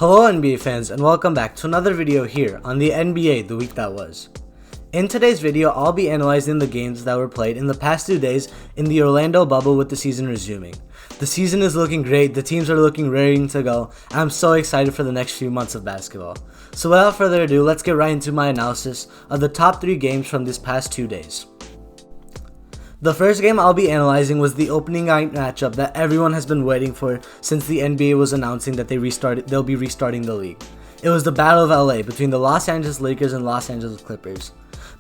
Hello NBA fans and welcome back to another video here on the NBA The Week That Was. In today's video, I'll be analyzing the games that were played in the past 2 days in the Orlando bubble with the season resuming. The season is looking great, the teams are looking ready to go, and I'm so excited for the next few months of basketball. So without further ado, let's get right into my analysis of the top 3 games from this past 2 days. The first game I'll be analyzing was the opening night matchup that everyone has been waiting for since the NBA was announcing that they'll be restarting the league. It was the Battle of LA between the Los Angeles Lakers and Los Angeles Clippers.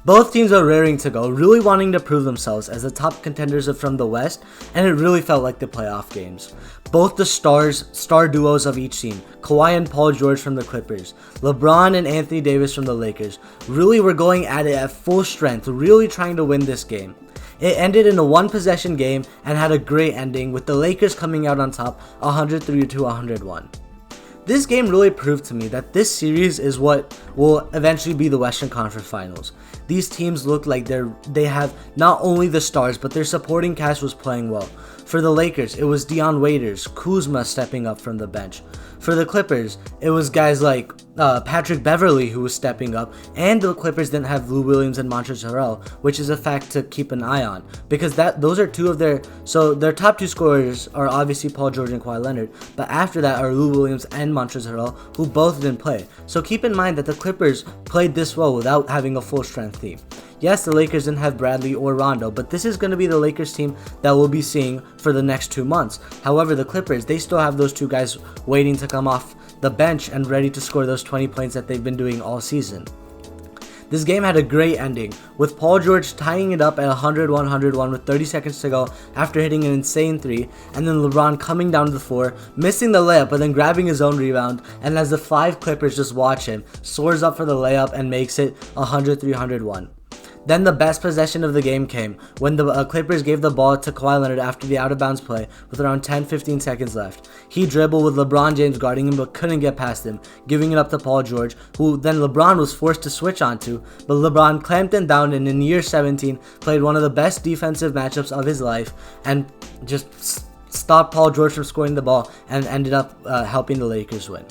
Both teams are raring to go, really wanting to prove themselves as the top contenders from the West, and it really felt like the playoff games. Both the star duos of each team, Kawhi and Paul George from the Clippers, LeBron and Anthony Davis from the Lakers, really were going at it at full strength, really trying to win this game. It ended in a one-possession game and had a great ending, with the Lakers coming out on top 103-101. This game really proved to me that this series is what will eventually be the Western Conference Finals. These teams look like they have not only the stars, but their supporting cast was playing well. For the Lakers, it was Dion Waiters, Kuzma stepping up from the bench. For the Clippers, it was guys like Patrick Beverley who was stepping up, and the Clippers didn't have Lou Williams and Montrezl Harrell, which is a fact to keep an eye on, because those are two of their top 2 scorers are obviously Paul George and Kawhi Leonard, but after that are Lou Williams and Montrezl Harrell, who both didn't play. So keep in mind that the Clippers played this well without having a full strength team. Yes, the Lakers didn't have Bradley or Rondo, but this is going to be the Lakers team that we'll be seeing for the next 2 months. However, the Clippers, they still have those 2 guys waiting to come off the bench and ready to score those 20 points that they've been doing all season. This game had a great ending, with Paul George tying it up at 101-101 with 30 seconds to go after hitting an insane 3, and then LeBron coming down to the floor, missing the layup but then grabbing his own rebound, and as the 5 Clippers just watch him, soars up for the layup and makes it 103-101. Then the best possession of the game came when the Clippers gave the ball to Kawhi Leonard after the out-of-bounds play with around 10-15 seconds left. He dribbled with LeBron James guarding him but couldn't get past him, giving it up to Paul George, who then LeBron was forced to switch onto, but LeBron clamped him down and in year 17 played one of the best defensive matchups of his life and just stopped Paul George from scoring the ball and ended up helping the Lakers win.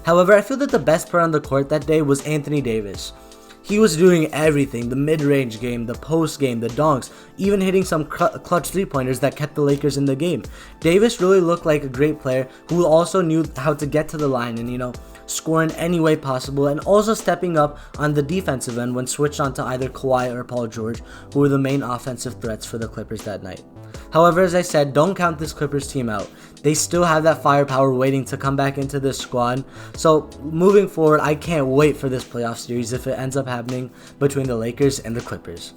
However, I feel that the best player on the court that day was Anthony Davis. He was doing everything, the mid-range game, the post game, the dunks, even hitting some clutch 3-pointers that kept the Lakers in the game. Davis really looked like a great player who also knew how to get to the line and, score in any way possible, and also stepping up on the defensive end when switched onto either Kawhi or Paul George, who were the main offensive threats for the Clippers that night. However, as I said, don't count this Clippers team out. They still have that firepower waiting to come back into this squad. So moving forward, I can't wait for this playoff series if it ends up happening between the Lakers and the Clippers.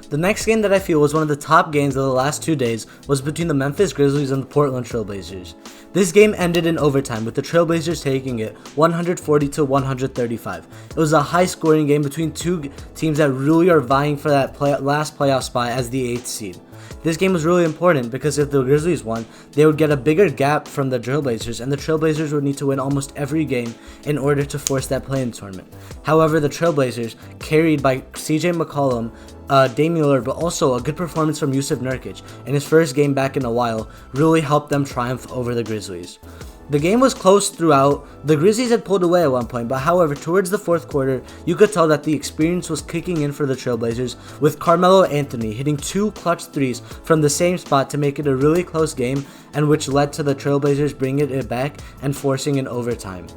The next game that I feel was one of the top games of the last 2 days was between the Memphis Grizzlies and the Portland Trail Blazers. This game ended in overtime with the Trail Blazers taking it 140-135. It was a high-scoring game between 2 teams that really are vying for that last playoff spot as the 8th seed. This game was really important because if the Grizzlies won, they would get a bigger gap from the Trailblazers, and the Trailblazers would need to win almost every game in order to force that play-in tournament. However, the Trailblazers, carried by CJ McCollum, Damian Lillard, but also a good performance from Jusuf Nurkic in his first game back in a while, really helped them triumph over the Grizzlies. The game was close throughout. The Grizzlies had pulled away at one point, but however, towards the 4th quarter, you could tell that the experience was kicking in for the Trailblazers, with Carmelo Anthony hitting 2 clutch 3s from the same spot to make it a really close game, and which led to the Trailblazers bringing it back and forcing an overtime.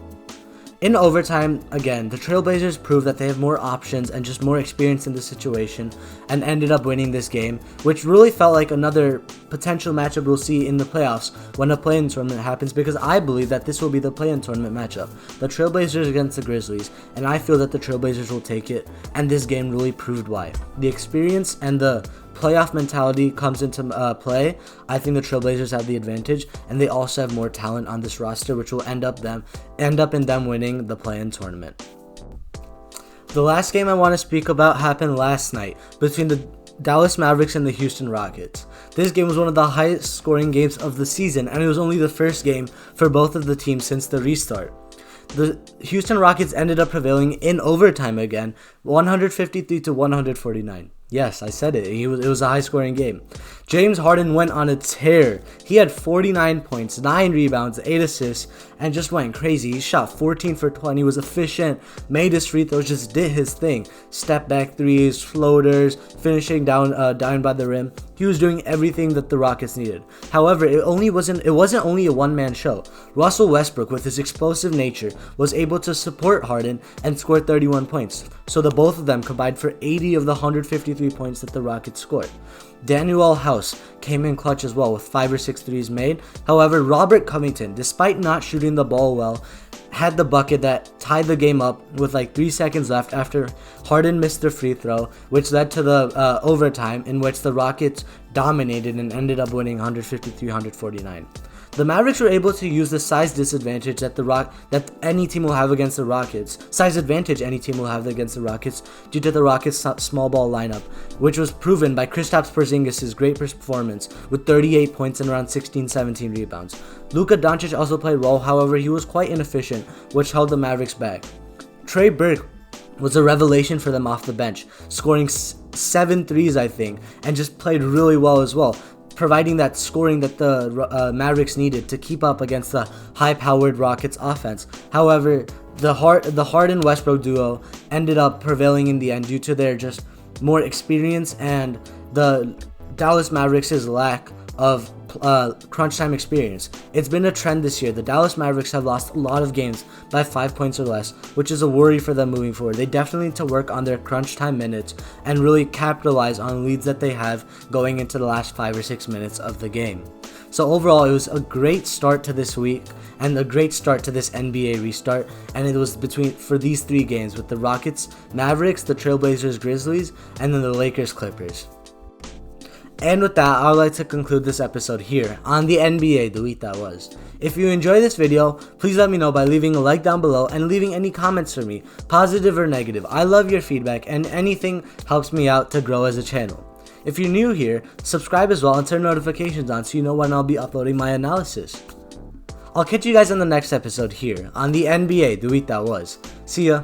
In overtime, again, the Trailblazers proved that they have more options and just more experience in the situation and ended up winning this game, which really felt like another potential matchup we'll see in the playoffs when a play-in tournament happens, because I believe that this will be the play-in tournament matchup. The Trailblazers against the Grizzlies, and I feel that the Trailblazers will take it, and this game really proved why. The experience and the playoff mentality comes into play. I think the Trailblazers have the advantage, and they also have more talent on this roster, which will end up in them winning the play-in tournament. The last game I want to speak about happened last night between the Dallas Mavericks and the Houston Rockets. This game was one of the highest scoring games of the season, and it was only the first game for both of the teams since the restart. The Houston Rockets ended up prevailing in overtime again, 153-149. Yes, I said it. It was a high-scoring game. James Harden went on a tear. He had 49 points, 9 rebounds, 8 assists, and just went crazy. He shot 14 for 20, was efficient, made his free throws, just did his thing. Step back threes, floaters, finishing down by the rim. He was doing everything that the Rockets needed. However, it wasn't only a one-man show. Russell Westbrook, with his explosive nature, was able to support Harden and score 31 points. So the both of them combined for 80 of the 153 points that the Rockets scored. Danuel House came in clutch as well with 5 or 6 threes made. However, Robert Covington, despite not shooting the ball well, had the bucket that tied the game up with like 3 seconds left after Harden missed the free throw, which led to the overtime in which the Rockets dominated and ended up winning 153-149. The Mavericks were able to use the size disadvantage that any team will have against the Rockets. Size advantage any team will have against the Rockets due to the Rockets' small ball lineup, which was proven by Kristaps Porzingis' great performance with 38 points and around 16-17 rebounds. Luka Doncic also played well, however he was quite inefficient, which held the Mavericks back. Trey Burke was a revelation for them off the bench, scoring 7 threes I think, and just played really well as well, providing that scoring that the Mavericks needed to keep up against the high-powered Rockets offense. However, the Harden-Westbrook duo ended up prevailing in the end due to their just more experience and the Dallas Mavericks' lack of crunch time experience. It's been a trend this year. The Dallas Mavericks have lost a lot of games by 5 points or less, which is a worry for them moving forward. They definitely need to work on their crunch time minutes and really capitalize on leads that they have going into the last 5 or 6 minutes of the game. So overall, it was a great start to this week and a great start to this NBA restart, and it was for these 3 games with the Rockets, Mavericks, the Trailblazers, Grizzlies, and then the Lakers, Clippers. And with that, I would like to conclude this episode here on the NBA, the week that was. If you enjoyed this video, please let me know by leaving a like down below and leaving any comments for me, positive or negative. I love your feedback, and anything helps me out to grow as a channel. If you're new here, subscribe as well and turn notifications on so you know when I'll be uploading my analysis. I'll catch you guys in the next episode here on the NBA, the week that was. See ya.